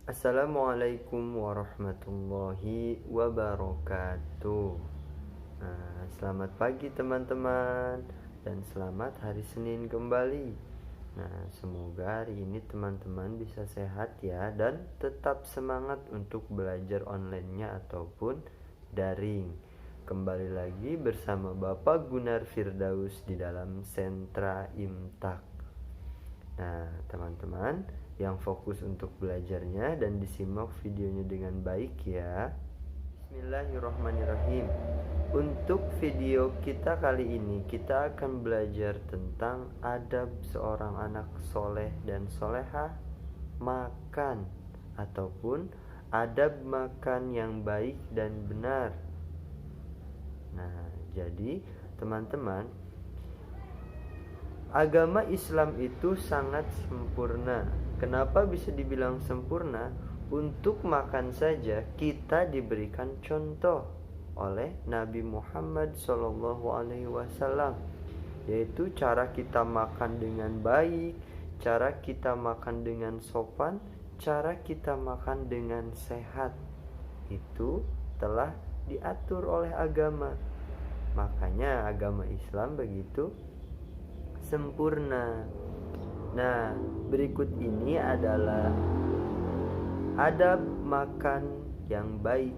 Assalamualaikum warahmatullahi wabarakatuh. Selamat pagi teman-teman dan selamat hari Senin kembali. Semoga hari ini teman-teman bisa sehat ya dan tetap semangat untuk belajar online-nya ataupun daring. Kembali lagi bersama Bapak Gunar Firdaus di dalam Sentra Imtak. Teman-teman yang fokus untuk belajarnya dan disimak videonya dengan baik ya. Bismillahirrahmanirrahim. Untuk video kita kali ini kita akan belajar tentang adab seorang anak soleh dan solehah makan ataupun adab makan yang baik dan benar. Jadi teman-teman, agama Islam itu sangat sempurna. Kenapa bisa dibilang sempurna? Untuk makan saja kita diberikan contoh oleh Nabi Muhammad SAW, yaitu cara kita makan dengan baik, cara kita makan dengan sopan, cara kita makan dengan sehat. Itu telah diatur oleh agama. Makanya agama Islam begitu sempurna. Berikut ini adalah adab makan yang baik.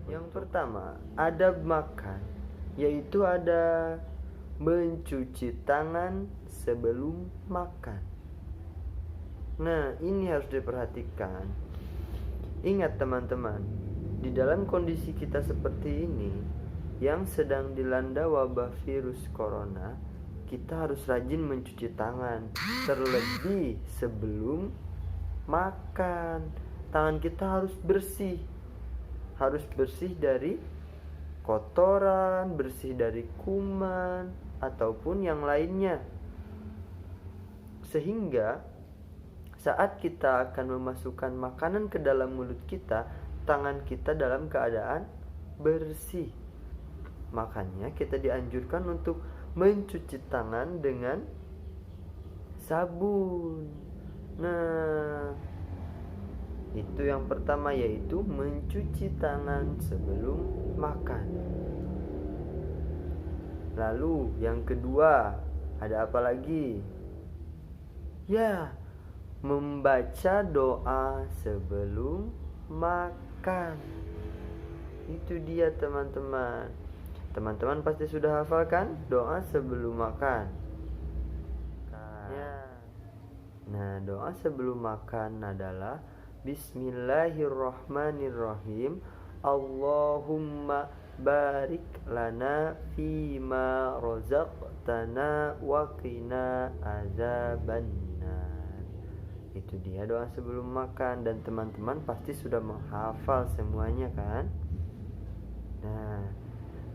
Yang pertama, adab makan, yaitu ada mencuci tangan sebelum makan. Ini harus diperhatikan. Ingat teman-teman, di dalam kondisi kita seperti ini yang sedang dilanda wabah virus corona, kita harus rajin mencuci tangan, terlebih sebelum makan. Tangan kita harus bersih dari kotoran, bersih dari kuman ataupun yang lainnya, sehingga saat kita akan memasukkan makanan ke dalam mulut kita, tangan kita dalam keadaan bersih. Makanya kita dianjurkan untuk mencuci tangan dengan sabun. Itu yang pertama, yaitu mencuci tangan sebelum makan. Lalu yang kedua, ada apa lagi? Membaca doa sebelum makan. Itu dia teman-teman. Teman-teman pasti sudah hafal kan doa sebelum makan? Doa sebelum makan adalah Bismillahirrahmanirrahim. Allahumma barik lana fima razaqtana wa qina azabannar. Itu dia doa sebelum makan, dan teman-teman pasti sudah menghafal semuanya kan?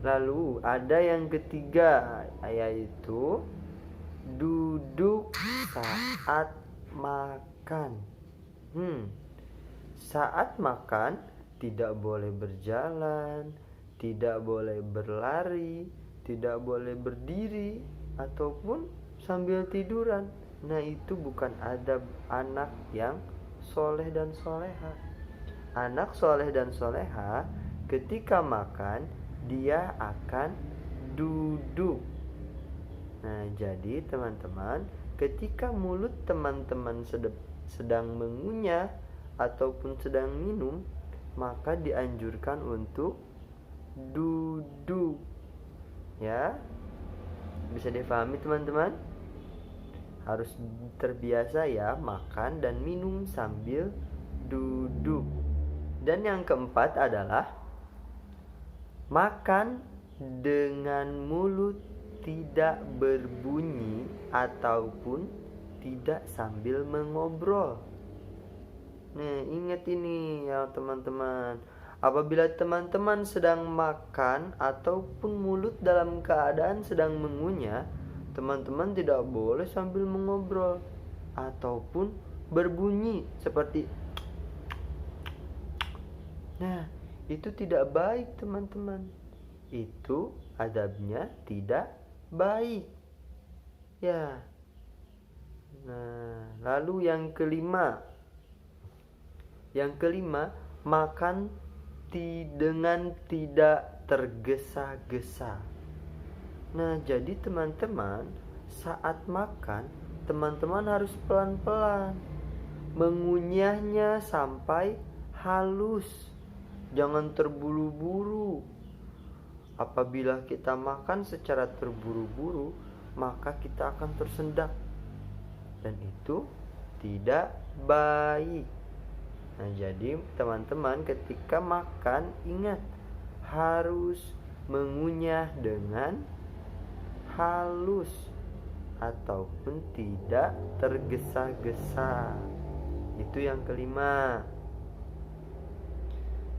Lalu ada yang ketiga, yaitu duduk saat makan. Saat makan tidak boleh berjalan, tidak boleh berlari, tidak boleh berdiri ataupun sambil tiduran. Itu bukan adab anak yang soleh dan soleha. Anak soleh dan soleha ketika makan dia akan duduk. Jadi teman-teman, ketika mulut teman-teman sedang mengunyah ataupun sedang minum, maka dianjurkan untuk duduk. Ya, bisa dipahami teman-teman? Harus terbiasa ya makan dan minum sambil duduk. Dan yang keempat adalah makan dengan mulut tidak berbunyi ataupun tidak sambil mengobrol. Ingat ini ya teman-teman. Apabila teman-teman sedang makan ataupun mulut dalam keadaan sedang mengunyah, teman-teman tidak boleh sambil mengobrol ataupun berbunyi seperti itu tidak baik teman-teman. Itu adabnya tidak baik. Lalu yang kelima, Yang kelima, makan dengan tidak tergesa-gesa. Nah, jadi teman-teman, saat makan, teman-teman harus pelan-pelan, mengunyahnya sampai halus. Jangan terburu-buru. Apabila kita makan secara terburu-buru, maka kita akan tersendak, dan itu tidak baik. Nah, jadi teman-teman ketika makan, ingat harus mengunyah dengan halus ataupun tidak tergesa-gesa. Itu yang kelima.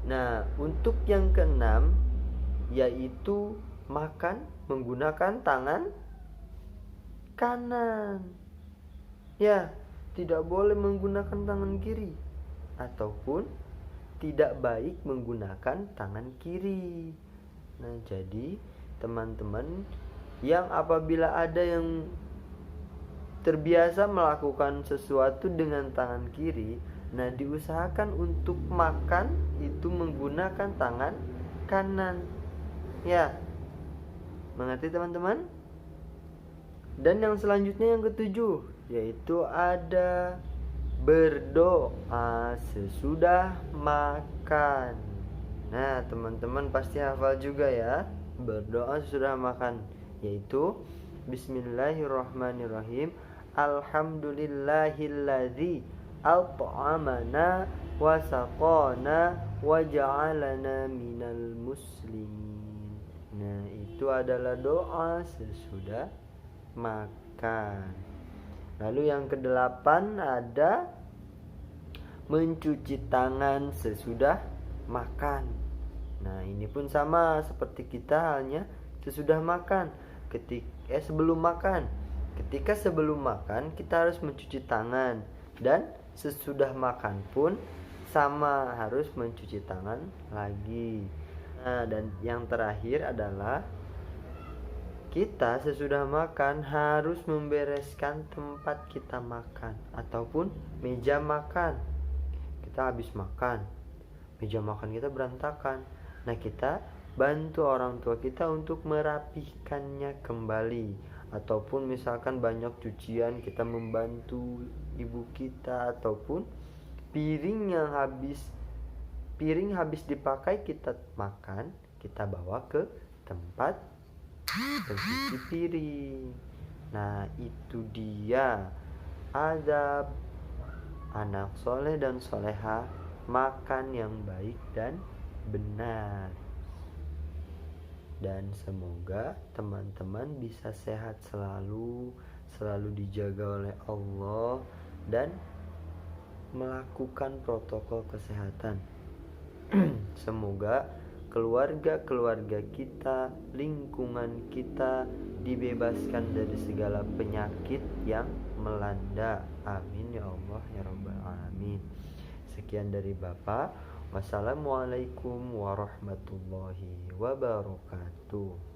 Nah, untuk yang keenam, yaitu makan menggunakan tangan kanan. Ya, tidak boleh menggunakan tangan kiri, ataupun tidak baik menggunakan tangan kiri. Nah, jadi teman-teman yang apabila ada yang terbiasa melakukan sesuatu dengan tangan kiri, nah diusahakan untuk makan itu menggunakan tangan kanan. Ya, mengerti teman-teman? Dan yang selanjutnya yang ketujuh, yaitu ada berdoa sesudah makan. Nah, teman-teman pasti hafal juga ya, berdoa sesudah makan, yaitu Bismillahirrahmanirrahim. Alhamdulillahilladzi at'amana wa saqana wa ja'alana minal muslimin. Nah, itu adalah doa sesudah makan. Lalu yang kedelapan ada mencuci tangan sesudah makan. Nah, ini pun sama seperti kita halnya sesudah makan. Sebelum makan. Ketika sebelum makan kita harus mencuci tangan, dan sesudah makan pun sama, harus mencuci tangan lagi. Nah, dan yang terakhir adalah kita sesudah makan harus membereskan tempat kita makan ataupun meja makan. Kita habis makan, meja makan kita berantakan. Nah, kita bantu orang tua kita untuk merapihkannya kembali. Ataupun misalkan banyak cucian, kita membantu ibu kita. Ataupun piring habis dipakai kita makan, kita bawa ke tempat pencuci piring. Nah, itu dia adab anak soleh dan soleha makan yang baik dan benar. Dan semoga teman-teman bisa sehat selalu dijaga oleh Allah, dan melakukan protokol kesehatan. Semoga keluarga kita, lingkungan kita dibebaskan dari segala penyakit yang melanda. Amin ya Allah ya Rabbal Alamin. Sekian dari Bapak. Wassalamualaikum warahmatullahi wabarakatuh.